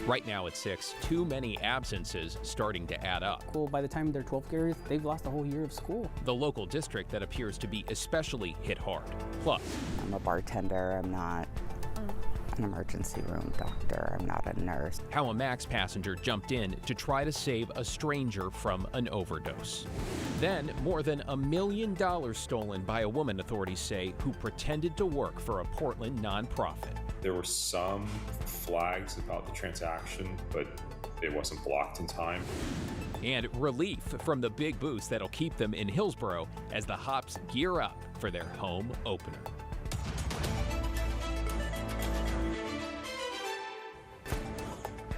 Right now at 6, too many absences starting to add up. Well, by the time they're 12th graders, they've lost a whole year of school. The local district that appears to be especially hit hard. Plus, I'm a bartender, I'm not an emergency room doctor, I'm not a nurse. how a Max passenger jumped in to try to save a stranger from an overdose. Then, more than $1 million stolen by a woman, authorities say, who pretended to work for a Portland nonprofit. There were some flags about the transaction, but it wasn't blocked in time. And relief from the big boost that'll keep them in Hillsborough as the Hops gear up for their home opener.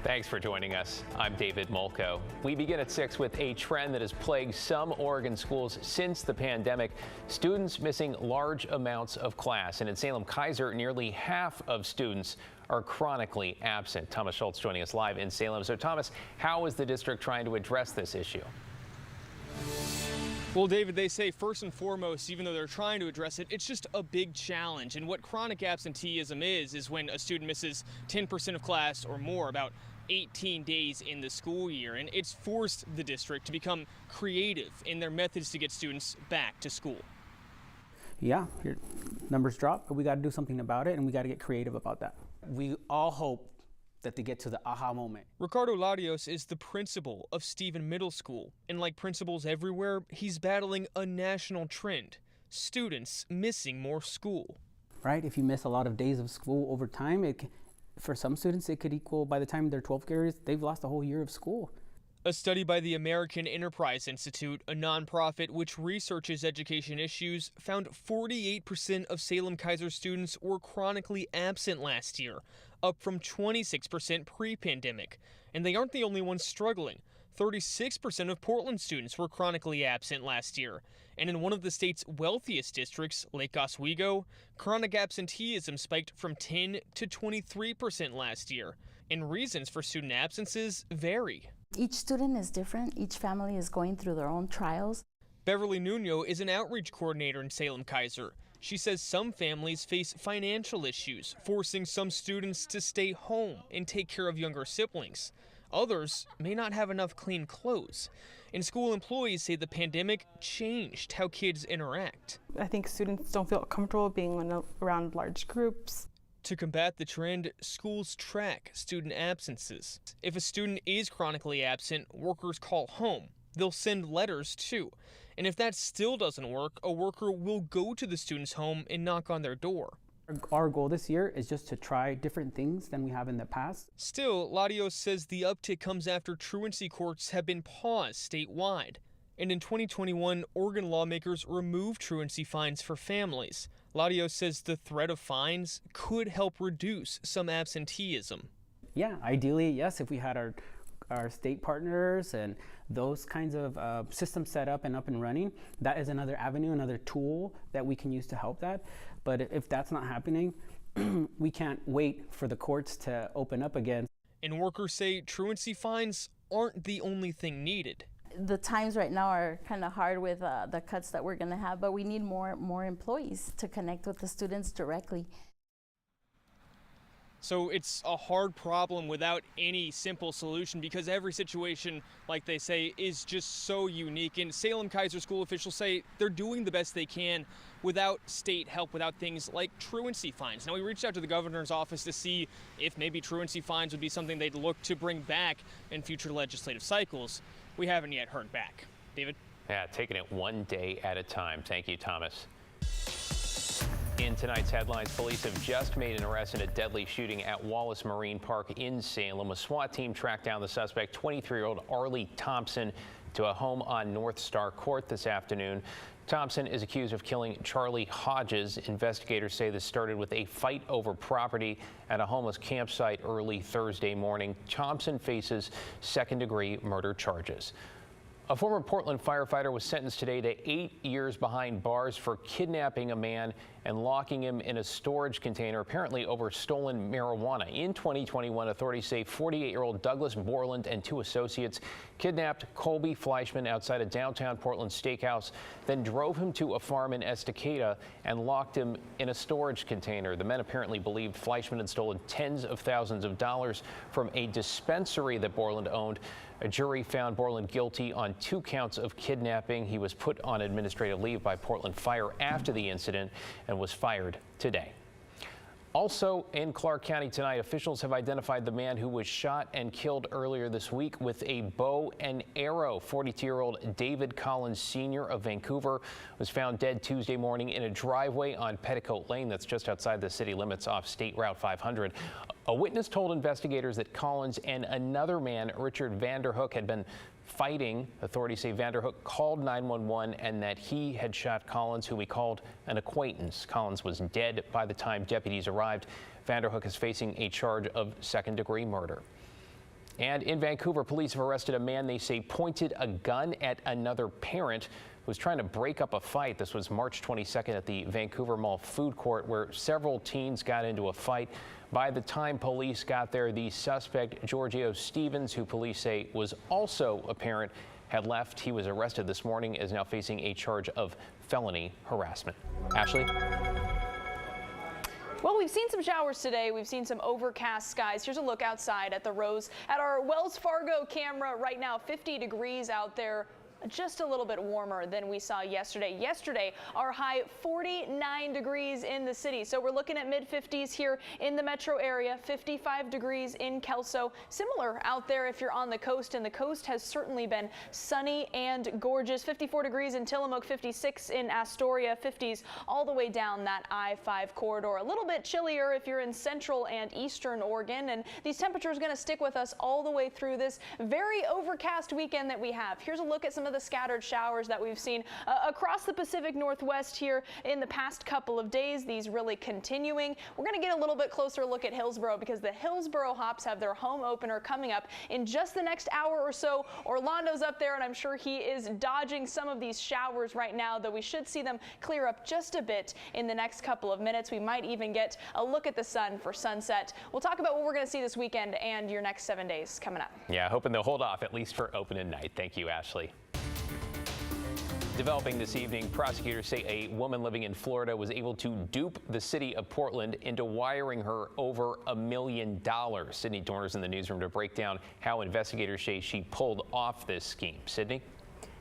Thanks for joining us. I'm David Molko. We begin at 6 with a trend that has plagued some Oregon schools since the pandemic. Students missing large amounts of class. And in Salem-Keizer, nearly half of students are chronically absent. Thomas Schultz joining us live in Salem. So Thomas, how is the district trying to address this issue? Well, David, they say first and foremost, even though they're trying to address it, it's just a big challenge. And what chronic absenteeism is when a student misses 10% of class or more, about 18 days in the school year. And it's forced the district to become creative in their methods to get students back to school. Yeah, your numbers drop, but we got to do something about it, and we got to get creative about that. We all hope that they get to the aha moment. Ricardo Larios is the principal of Stephen Middle School. And like principals everywhere, he's battling a national trend: students missing more school. Right? If you miss a lot of days of school over time, for some students, it could equal, by the time they're 12th graders, they've lost a whole year of school. A study by the American Enterprise Institute, a nonprofit which researches education issues, found 48% of Salem-Keizer students were chronically absent last year, up from 26% pre-pandemic. And they aren't the only ones struggling. 36% of Portland students were chronically absent last year. And in one of the state's wealthiest districts, Lake Oswego, chronic absenteeism spiked from 10 to 23% last year. And reasons for student absences vary. Each student is different. Each family is going through their own trials. Beverly Nuno is an outreach coordinator in Salem-Keizer. She says some families face financial issues, forcing some students to stay home and take care of younger siblings. Others may not have enough clean clothes. And school employees say the pandemic changed how kids interact. I think students don't feel comfortable being around large groups. To combat the trend, schools track student absences. If a student is chronically absent, workers call home. They'll send letters too. And if that still doesn't work, a worker will go to the student's home and knock on their door. Our goal this year is just to try different things than we have in the past. Still, Larios says the uptick comes after truancy courts have been paused statewide. And in 2021, Oregon lawmakers removed truancy fines for families. Larios says the threat of fines could help reduce some absenteeism. Yeah, ideally, yes, if we had our state partners and those kinds of systems set up and running, that is another avenue, another tool that we can use to help that. But if that's not happening, we can't wait for the courts to open up again. And workers say truancy fines aren't the only thing needed. The times right now are kind of hard with the cuts that we're going to have, but we need more employees to connect with the students directly. So it's a hard problem without any simple solution, because every situation, like they say, is just so unique. And Salem-Keizer school officials say they're doing the best they can without state help, without things like truancy fines. Now, we reached out to the governor's office to see if maybe truancy fines would be something they'd look to bring back in future legislative cycles. We haven't yet heard back. David? Yeah, taking it one day at a time. Thank you, Thomas. In tonight's headlines, police have just made an arrest in a deadly shooting at Wallace Marine Park in Salem. A SWAT team tracked down the suspect, 23-year-old Arlie Thompson, to a home on North Star Court this afternoon. Thompson is accused of killing Charlie Hodges. Investigators say this started with a fight over property at a homeless campsite early Thursday morning. Thompson faces second-degree murder charges. A former Portland firefighter was sentenced today to 8 years behind bars for kidnapping a man and locking him in a storage container, apparently over stolen marijuana. In 2021, authorities say 48-year-old Douglas Borland and 2 associates kidnapped Colby Fleischman outside a downtown Portland steakhouse, then drove him to a farm in Estacada and locked him in a storage container. The men apparently believed Fleischman had stolen tens of thousands of dollars from a dispensary that Borland owned. A jury found Borland guilty on 2 counts of kidnapping. He was put on administrative leave by Portland Fire after the incident and was fired today. Also in Clark County tonight, officials have identified the man who was shot and killed earlier this week with a bow and arrow. 42-year-old David Collins Sr. of Vancouver was found dead Tuesday morning in a driveway on Petticoat Lane that's just outside the city limits off State Route 500. A witness told investigators that Collins and another man, Richard Vanderhook, had been fighting. Authorities say Vanderhook called 911 and that he had shot Collins, who he called an acquaintance. Collins was dead by the time deputies arrived. Vanderhook is facing a charge of second-degree murder. And in Vancouver, police have arrested a man they say pointed a gun at another parent who was trying to break up a fight. This was March 22nd at the Vancouver Mall food court, where several teens got into a fight. By the time police got there, the suspect, Giorgio Stevens, who police say was also a parent, had left. He was arrested this morning, is now facing a charge of felony harassment. Ashley? Well, we've seen some showers today. We've seen some overcast skies. Here's a look outside at the Rose at our Wells Fargo camera right now. 50 degrees out there. Just a little bit warmer than we saw yesterday. Yesterday, our high 49 degrees in the city. So we're looking at mid-50s here in the metro area, 55 degrees in Kelso. Similar out there if you're on the coast, and the coast has certainly been sunny and gorgeous. 54 degrees in Tillamook, 56 in Astoria, 50s all the way down that I-5 corridor. A little bit chillier if you're in central and eastern Oregon, and these temperatures are going to stick with us all the way through this very overcast weekend that we have. Here's a look at some of the scattered showers that we've seen across the Pacific Northwest here in the past couple of days. These really continuing. We're going to get a little bit closer look at Hillsboro, because the Hillsboro Hops have their home opener coming up in just the next hour or so. Orlando's up there, and I'm sure he is dodging some of these showers right now, though we should see them clear up just a bit in the next couple of minutes. We might even get a look at the sun for sunset. We'll talk about what we're going to see this weekend and your next 7 days coming up. Yeah, hoping they'll hold off at least for opening night. Thank you, Ashley. Developing this evening, prosecutors say a woman living in Florida was able to dupe the city of Portland into wiring her over $1 million. Sydney Dorner's in the newsroom to break down how investigators say she pulled off this scheme. Sydney?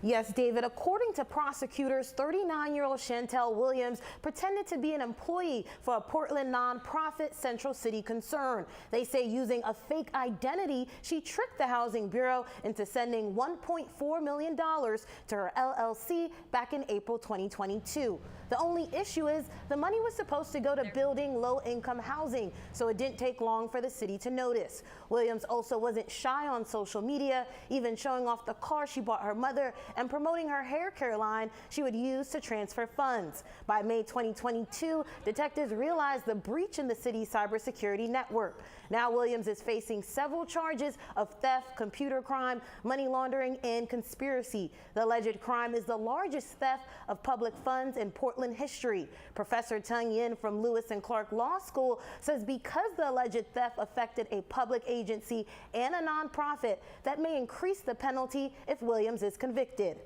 Yes, David. According to prosecutors, 39-year-old Chantel Williams pretended to be an employee for a Portland nonprofit Central City Concern. They say using a fake identity, she tricked the Housing Bureau into sending $1.4 million to her LLC back in April 2022. The only issue is the money was supposed to go to building low-income housing, so it didn't take long for the city to notice. Williams also wasn't shy on social media, even showing off the car she bought her mother and promoting her hair care line she would use to transfer funds. By May 2022, detectives realized the breach in the city's cybersecurity network. Now Williams is facing several charges of theft, computer crime, money laundering, and conspiracy. The alleged crime is the largest theft of public funds in Portland history. Professor Tung Yin from Lewis and Clark Law School says because the alleged theft affected a public agency and a nonprofit, that may increase the penalty if Williams is convicted.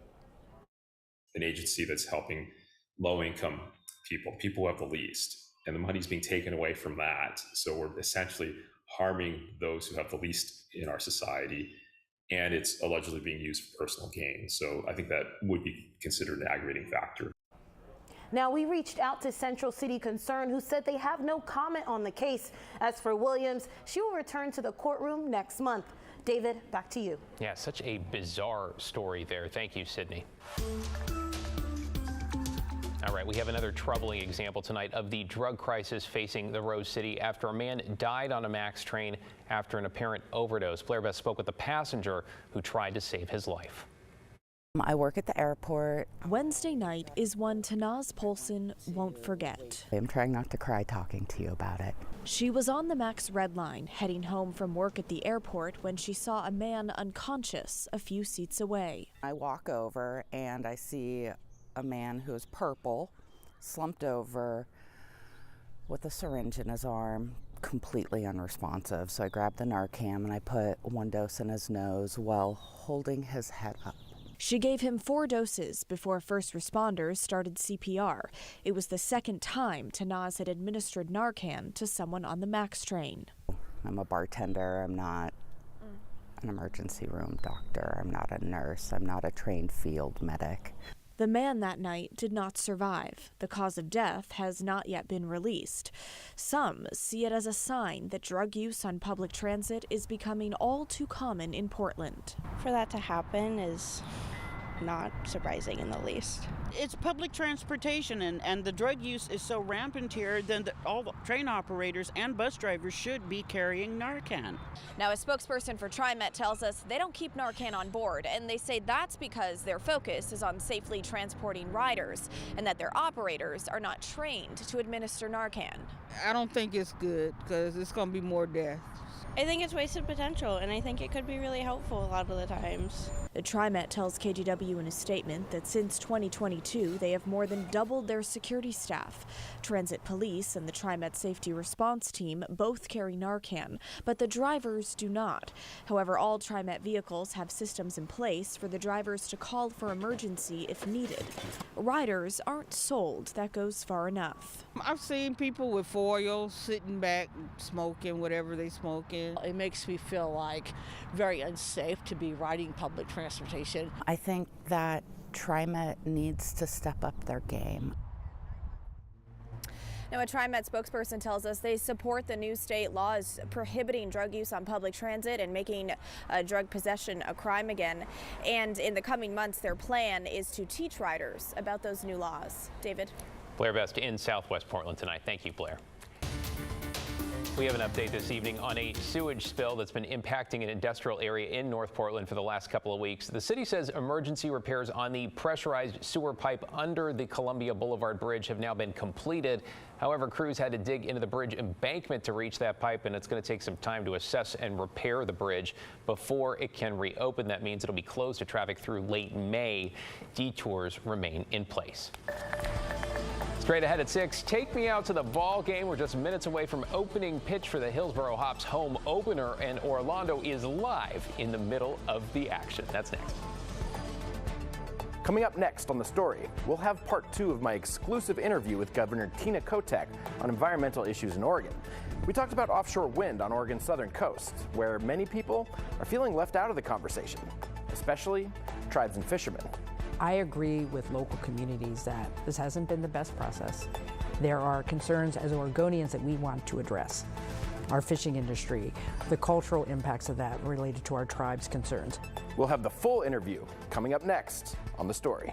An agency that's helping low-income people who have the least, and the money's being taken away from that. So we're essentially harming those who have the least in our society, and it's allegedly being used for personal gain. So I think that would be considered an aggravating factor. Now, we reached out to Central City Concern, who said they have no comment on the case. As for Williams, she will return to the courtroom next month. David, back to you. Yeah, such a bizarre story there. Thank you, Sydney. All right, we have another troubling example tonight of the drug crisis facing the Rose City after a man died on a MAX train after an apparent overdose. Blair Beth spoke with the passenger who tried to save his life. I work at the airport. Wednesday night is one Tanaz Polson won't forget. I'm trying not to cry talking to you about it. She was on the MAX Red Line heading home from work at the airport when she saw a man unconscious a few seats away. I walk over and I see a man who is purple, slumped over, with a syringe in his arm, completely unresponsive. So I grabbed the Narcan and I put 1 dose in his nose while holding his head up. She gave him 4 doses before first responders started CPR. It was the second time Tanaz had administered Narcan to someone on the MAX train. I'm a bartender. I'm not an emergency room doctor. I'm not a nurse. I'm not a trained field medic. The man that night did not survive. The cause of death has not yet been released. Some see it as a sign that drug use on public transit is becoming all too common in Portland. For that to happen is not surprising in the least. It's public transportation, and the drug use is so rampant here, then all the train operators and bus drivers should be carrying Narcan. Now, a spokesperson for TriMet tells us they don't keep Narcan on board, and they say that's because their focus is on safely transporting riders and that their operators are not trained to administer Narcan. I don't think it's good because it's going to be more death. I think it's wasted potential, and I think it could be really helpful a lot of the times. The TriMet tells KGW in a statement that since 2022, they have more than doubled their security staff. Transit police and the TriMet safety response team both carry Narcan, but the drivers do not. However, all TriMet vehicles have systems in place for the drivers to call for emergency if needed. Riders aren't sold that goes far enough. I've seen people with foil sitting back smoking whatever they smoking. It makes me feel like very unsafe to be riding public transportation. I think that TriMet needs to step up their game. Now, a TriMet spokesperson tells us they support the new state laws prohibiting drug use on public transit and making drug possession a crime again. And in the coming months, their plan is to teach riders about those new laws. David? Blair Best in Southwest Portland tonight. Thank you, Blair. We have an update this evening on a sewage spill that's been impacting an industrial area in North Portland for the last couple of weeks. The city says emergency repairs on the pressurized sewer pipe under the Columbia Boulevard Bridge have now been completed. However, crews had to dig into the bridge embankment to reach that pipe, and it's going to take some time to assess and repair the bridge before it can reopen. That means it'll be closed to traffic through late May. Detours remain in place. Straight ahead at 6, take me out to the ball game. We're just minutes away from opening pitch for the Hillsborough Hops home opener, and Orlando is live in the middle of the action. That's next. Coming up next on The Story, we'll have part 2 of my exclusive interview with Governor Tina Kotek on environmental issues in Oregon. We talked about offshore wind on Oregon's southern coast, where many people are feeling left out of the conversation, especially tribes and fishermen. I agree with local communities that this hasn't been the best process. There are concerns as Oregonians that we want to address. Our fishing industry, the cultural impacts of that related to our tribe's concerns. We'll have the full interview coming up next on The Story.